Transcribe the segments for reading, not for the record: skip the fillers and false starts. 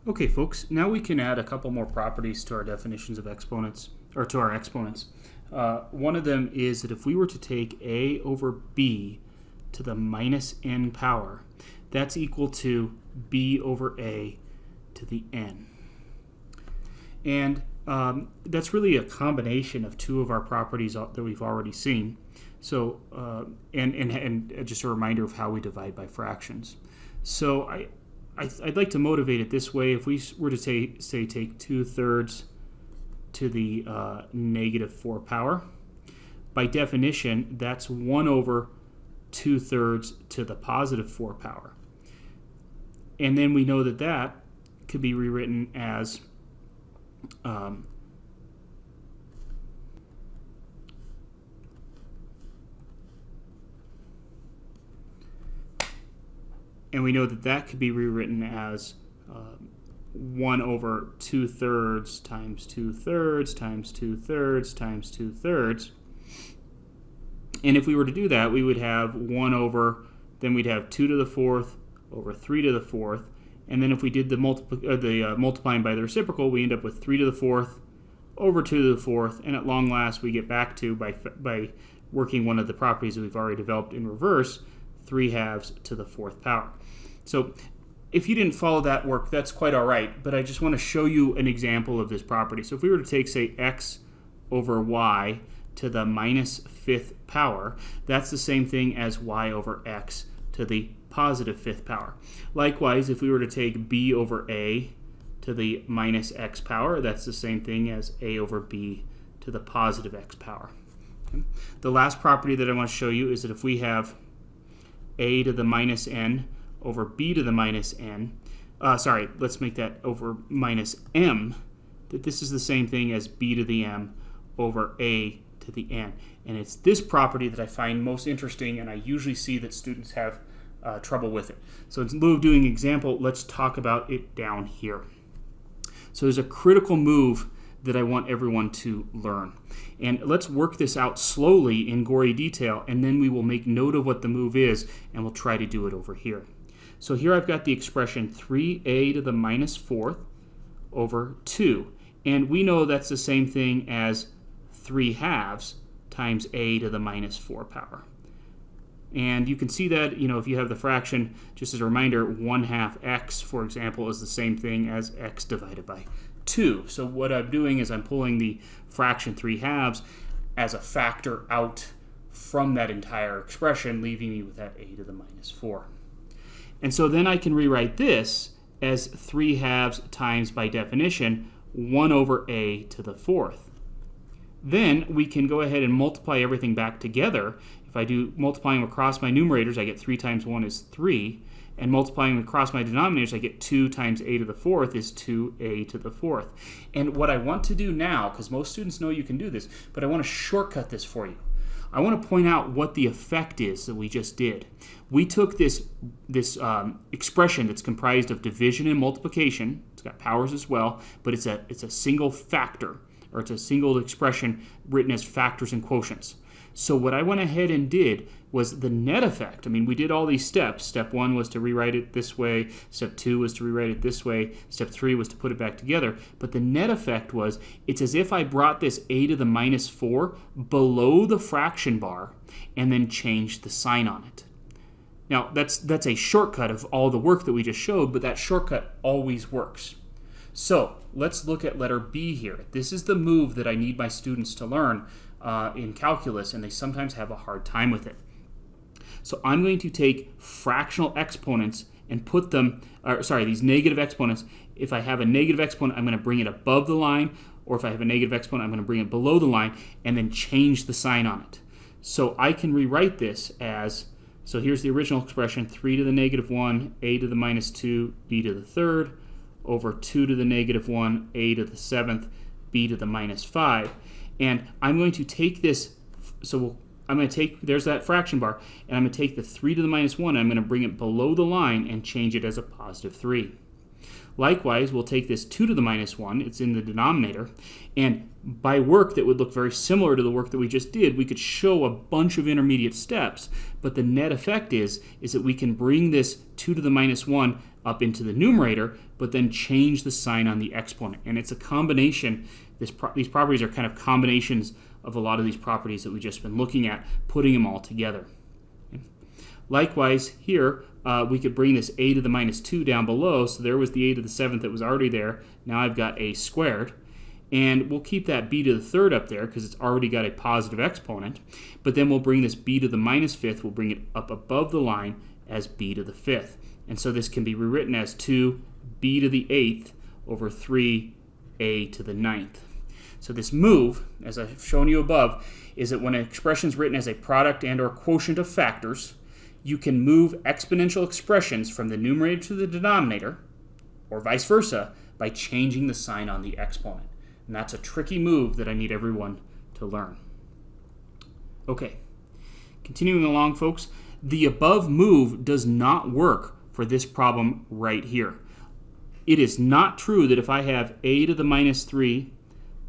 Okay, folks, now we can add a couple more properties to our definitions of exponents, or to our exponents. One of them is that if we were to take a over b to the minus n power, that's equal to b over a to the n. And that's really a combination of two of our properties that we've already seen. So, and just a reminder of how we divide by fractions. So I'd like to motivate it this way. If we were to say take 2/3 to the -4 power, by definition, that's 1 over 2/3 to the +4 power. And then we know that that could be rewritten as and we know that that could be rewritten as 1 over 2/3 times 2/3 times 2/3 times 2/3. And if we were to do that, we would have 1 over, then we'd have 2 to the 4th over 3 to the 4th. And then if we did the multiplying by the reciprocal, we end up with 3 to the 4th over 2 to the 4th. And at long last, we get back to, by working one of the properties that we've already developed in reverse, 3/2 to the 4th power. So if you didn't follow that work, that's quite all right, but I just want to show you an example of this property. So if we were to take, say, x over y to the -5th power, that's the same thing as y over x to the +5th power. Likewise, if we were to take b over a to the -x power, that's the same thing as a over b to the +x power. Okay. The last property that I want to show you is that if we have a to the -n over b to the -n, let's make that over -m, that this is the same thing as b to the m over a to the n. And it's this property that I find most interesting, and I usually see that students have trouble with it. So in lieu of doing an example, let's talk about it down here. So there's a critical move that I want everyone to learn. And let's work this out slowly in gory detail, and then we will make note of what the move is, and we'll try to do it over here. So here I've got the expression 3a to the -4th over 2. And we know that's the same thing as 3/2 times a to the -4 power. And you can see that, if you have the fraction, just as a reminder, 1/2 x, for example, is the same thing as x divided by 2. So what I'm doing is I'm pulling the fraction 3/2 as a factor out from that entire expression, leaving me with that a to the -4. And so then I can rewrite this as 3/2 times, by definition, 1 over a to the 4th. Then we can go ahead and multiply everything back together. If I do multiplying across my numerators, I get 3 times 1 is 3. And multiplying across my denominators, I get 2 times a to the 4th is 2a to the 4th. And what I want to do now, because most students know you can do this, but I want to shortcut this for you. I want to point out what the effect is that we just did. We took this expression that's comprised of division and multiplication. It's got powers as well, but it's a single factor, or it's a single expression written as factors and quotients. So what I went ahead and did was the net effect. I mean, we did all these steps. Step 1 was to rewrite it this way. Step 2 was to rewrite it this way. Step 3 was to put it back together. But the net effect was, it's as if I brought this a to the -4 below the fraction bar and then changed the sign on it. Now, that's a shortcut of all the work that we just showed, but that shortcut always works. So let's look at letter B here. This is the move that I need my students to learn in calculus, and they sometimes have a hard time with it. So I'm going to take fractional exponents and put them, these negative exponents. If I have a negative exponent, I'm going to bring it above the line, or if I have a negative exponent, I'm going to bring it below the line, and then change the sign on it. So I can rewrite this as, so here's the original expression, 3 to the -1, a to the -2, b to the 3rd, over 2 to the -1, a to the 7th, b to the -5. And I'm going to take this, I'm going to take, there's that fraction bar, and I'm going to take the 3 to the -1, and I'm going to bring it below the line and change it as a +3. Likewise, we'll take this 2 to the minus 1, it's in the denominator, and by work that would look very similar to the work that we just did, we could show a bunch of intermediate steps, but the net effect is that we can bring this 2 to the minus 1 up into the numerator, but then change the sign on the exponent. And it's a combination, these properties are kind of combinations of a lot of these properties that we've just been looking at, putting them all together. Likewise, here, we could bring this a to the minus 2 down below, so there was the a to the 7th that was already there. Now I've got a squared, and we'll keep that b to the 3rd up there because it's already got a positive exponent, but then we'll bring this b to the minus 5th, we'll bring it up above the line as b to the 5th. And so this can be rewritten as 2b to the 8th over 3a to the 9th. So this move, as I've shown you above, is that when an expression is written as a product and or quotient of factors, you can move exponential expressions from the numerator to the denominator, or vice versa, by changing the sign on the exponent. And that's a tricky move that I need everyone to learn. Okay, continuing along, folks, the above move does not work for this problem right here. It is not true that if I have a to the minus 3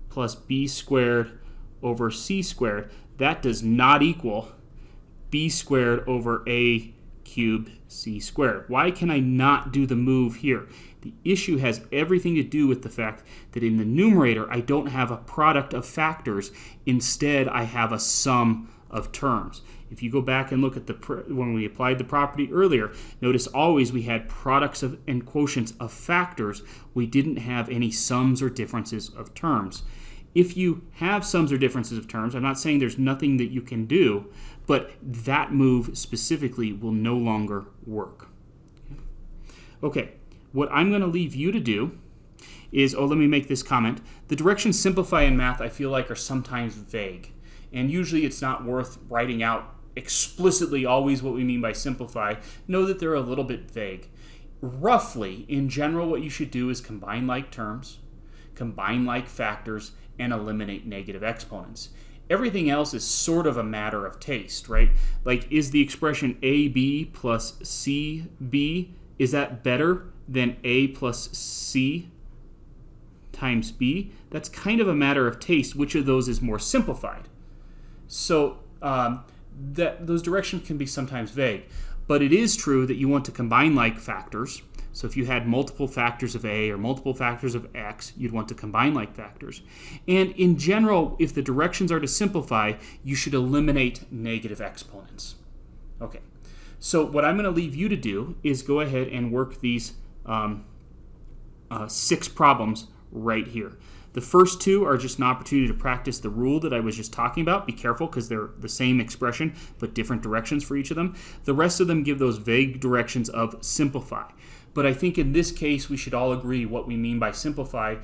plus b squared over c squared, that does not equal b squared over a cubed c squared. Why can I not do the move here? The issue has everything to do with the fact that in the numerator I don't have a product of factors. Instead, I have a sum of terms. If you go back and look at when we applied the property earlier, notice always we had products of and quotients of factors. We didn't have any sums or differences of terms. If you have sums or differences of terms, I'm not saying there's nothing that you can do, but that move specifically will no longer work. Okay, what I'm going to leave you to do is, let me make this comment. The directions simplify in math I feel like are sometimes vague, and usually it's not worth writing out explicitly always what we mean by simplify. Know that they're a little bit vague. Roughly, in general, what you should do is combine like terms, combine like factors, and eliminate negative exponents. Everything else is sort of a matter of taste, right? Like, is the expression AB plus CB, is that better than A plus C times B? That's kind of a matter of taste. Which of those is more simplified? So those directions can be sometimes vague. But it is true that you want to combine like factors. So if you had multiple factors of A or multiple factors of X, you'd want to combine like factors. And in general, if the directions are to simplify, you should eliminate negative exponents. Okay, so what I'm going to leave you to do is go ahead and work these 6 problems right here. The first 2 are just an opportunity to practice the rule that I was just talking about. Be careful because they're the same expression but different directions for each of them. The rest of them give those vague directions of simplify. But I think in this case we should all agree what we mean by simplify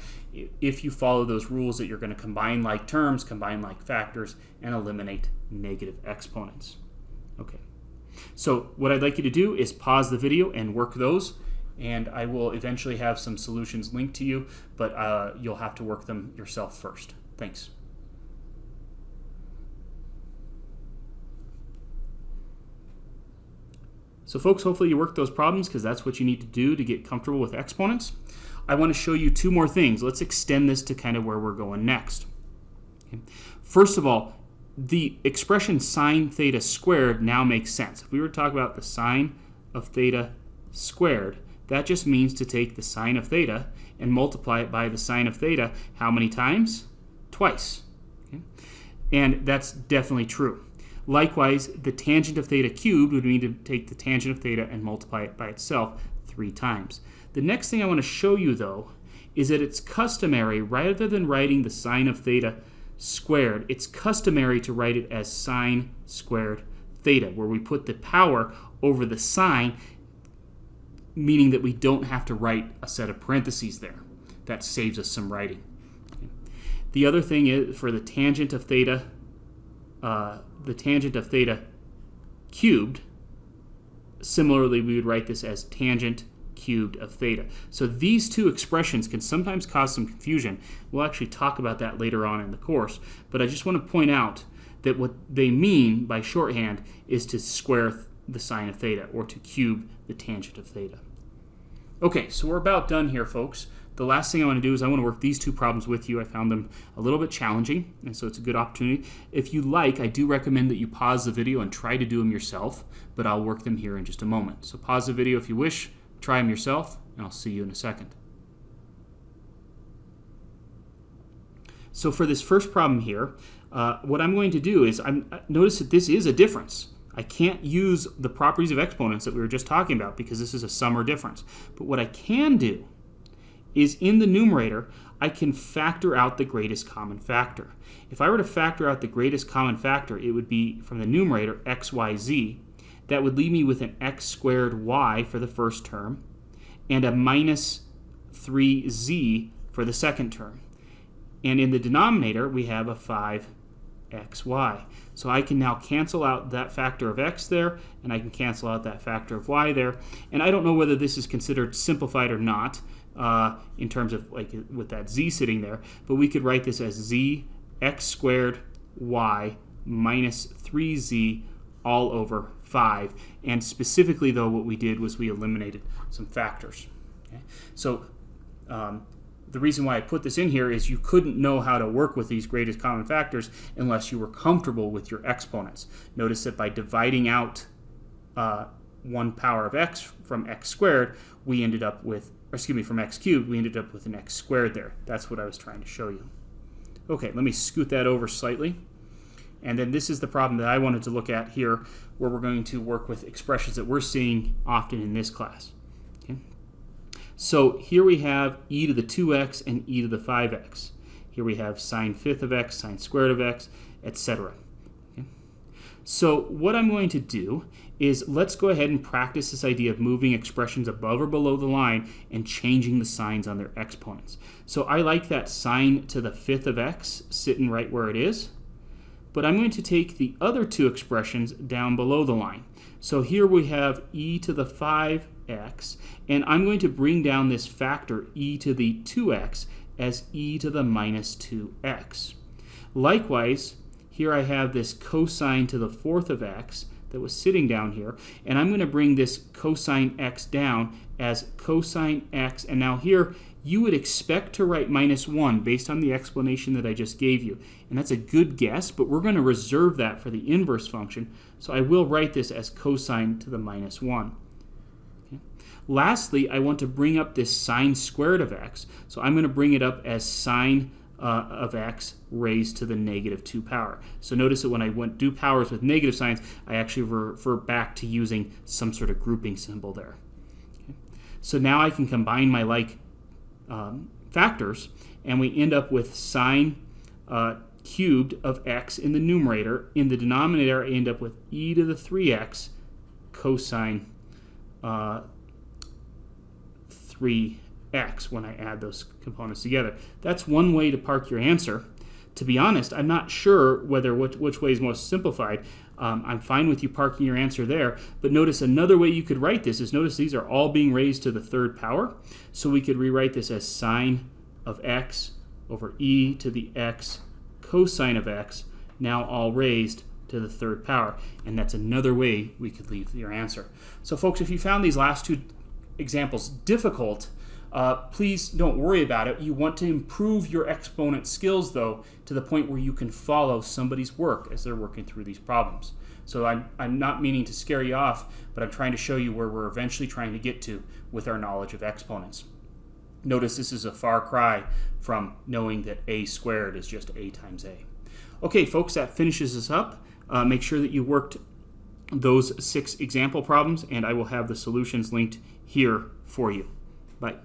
if you follow those rules that you're going to combine like terms, combine like factors, and eliminate negative exponents. Okay. So what I'd like you to do is pause the video and work those, and I will eventually have some solutions linked to you, but you'll have to work them yourself first. Thanks. So folks, hopefully you worked those problems because that's what you need to do to get comfortable with exponents. I want to show you 2 more things. Let's extend this to kind of where we're going next. Okay. First of all, the expression sine theta squared now makes sense. If we were to talk about the sine of theta squared, that just means to take the sine of theta and multiply it by the sine of theta how many times? Twice. Okay. And that's definitely true. Likewise, the tangent of theta cubed would mean to take the tangent of theta and multiply it by itself 3 times. The next thing I want to show you, though, is that it's customary, rather than writing the sine of theta squared, it's customary to write it as sine squared theta, where we put the power over the sine, meaning that we don't have to write a set of parentheses there. That saves us some writing. Okay. The other thing is for the tangent of theta cubed, similarly we would write this as tangent cubed of theta. So these 2 expressions can sometimes cause some confusion. We'll actually talk about that later on in the course, but I just want to point out that what they mean by shorthand is to square the sine of theta or to cube the tangent of theta. Okay, so we're about done here, folks. The last thing I want to do is I want to work these two problems with you. I found them a little bit challenging, and so it's a good opportunity. If you like, I do recommend that you pause the video and try to do them yourself, but I'll work them here in just a moment. So pause the video if you wish, try them yourself, and I'll see you in a second. So for this first problem here, what I'm going to do is, notice that this is a difference. I can't use the properties of exponents that we were just talking about because this is a sum or difference. But what I can do is in the numerator, I can factor out the greatest common factor. If I were to factor out the greatest common factor, it would be from the numerator x, y, z. That would leave me with an x squared y for the first term and a minus 3z for the second term. And in the denominator, we have a 5xy. So I can now cancel out that factor of x there, and I can cancel out that factor of y there. And I don't know whether this is considered simplified or not in terms of like with that z sitting there, but we could write this as z x squared y minus 3z all over 5. And specifically, though, what we did was we eliminated some factors. Okay? So the reason why I put this in here is you couldn't know how to work with these greatest common factors unless you were comfortable with your exponents. Notice that by dividing out 1 power of x from x squared, we ended up with, from x cubed, we ended up with an x squared there. That's what I was trying to show you. Okay, let me scoot that over slightly. And then this is the problem that I wanted to look at here, where we're going to work with expressions that we're seeing often in this class. Okay? So here we have e to the 2x and e to the 5x. Here we have sine fifth of x, sine squared of x, etc. Okay? So what I'm going to do is let's go ahead and practice this idea of moving expressions above or below the line and changing the signs on their exponents. So I like that sine to the fifth of x sitting right where it is, but I'm going to take the other two expressions down below the line. So here we have e to the 5x, and I'm going to bring down this factor e to the 2x as e to the minus 2x. Likewise, here I have this cosine to the fourth of x that was sitting down here, and I'm going to bring this cosine x down as cosine x, and now here you would expect to write minus 1 based on the explanation that I just gave you. And that's a good guess, but we're going to reserve that for the inverse function, so I will write this as cosine to the minus 1. Okay. Lastly, I want to bring up this sine squared of x, so I'm going to bring it up as sine of x raised to the negative 2 power. So notice that when I do powers with negative signs, I actually refer back to using some sort of grouping symbol there. Okay. So now I can combine my like factors, and we end up with sine cubed of x in the numerator. In the denominator, I end up with e to the 3x cosine 3x when I add those components together. That's one way to park your answer. To be honest, I'm not sure whether which way is most simplified. I'm fine with you parking your answer there, but notice another way you could write this is, notice these are all being raised to the third power, so we could rewrite this as sine of x over e to the x cosine of x, now all raised to the third power, and that's another way we could leave your answer. So folks, if you found these last two examples difficult, please don't worry about it. You want to improve your exponent skills, though, to the point where you can follow somebody's work as they're working through these problems. So I'm not meaning to scare you off, but I'm trying to show you where we're eventually trying to get to with our knowledge of exponents. Notice this is a far cry from knowing that a squared is just a times a. Okay, folks, that finishes us up. Make sure that you worked those 6 example problems, and I will have the solutions linked here for you. Bye.